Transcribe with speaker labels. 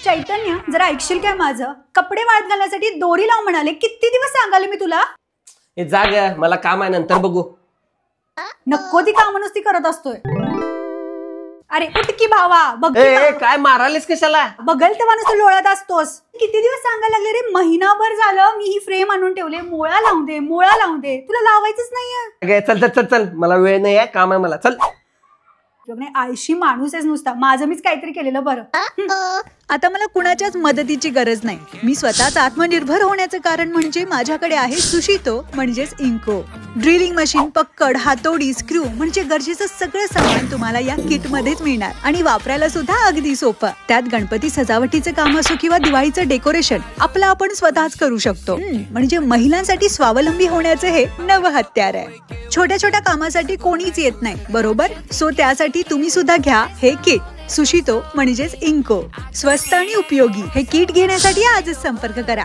Speaker 1: चैतन्य, जरा ऐकशील काय माझं? कपडे वाळत घालण्यासाठी दोरी लाव म्हणाले. किती दिवस सांगाले मी तुला?
Speaker 2: हे जाग आहे, मला काम आहे, नंतर बघू.
Speaker 1: नको ती कामं नुसती करत असतोय. अरे उठ की भावा, बघ की
Speaker 2: ए, काय मारालेस कशाला?
Speaker 1: बघल तेव्हा नुसतं लोळत असतोस. किती दिवस सांगायला लागले रे? महिनाभर झालं मी ही फ्रेम आणून ठेवले. मुळा लावून दे, मुळा लावून दे. तुला लावायचंच नाहीये.
Speaker 2: चल चल चल चल, मला वेळ नाही आहे, काम आहे मला. चल.
Speaker 1: आळशी माणूस आहेस नुसता. माझं मीच काहीतरी केलेलं बरं.
Speaker 3: आता मला कुणाच्याच मदतीची गरज नाही. मी स्वतःच आत्मनिर्भर होण्याचं कारण म्हणजे माझ्याकडे आहे सुशितो म्हणजेच इंको. ड्रिलिंग मशीन, पक्कड, हातोडी, स्क्रू म्हणजे गरजेचं सगळं सामान तुम्हाला या किट मध्येच मिळणार आणि वापरायला सुद्धा अगदी सोपं. त्यात गणपती सजावटीचं काम असो किंवा दिवाळीचं डेकोरेशन आपलं आपण स्वतःच करू शकतो. म्हणजे महिलांसाठी स्वावलंबी होण्याचं हे नवं हत्यार आहे. छोट्या छोट्या कामासाठी कोणीच येत नाही, बरोबर? सो त्यासाठी तुम्ही सुद्धा घ्या हे किट. सुशितो म्हणजेच इंको. स्वस्त आणि उपयोगी हे किट घेण्यासाठी आजच संपर्क करा.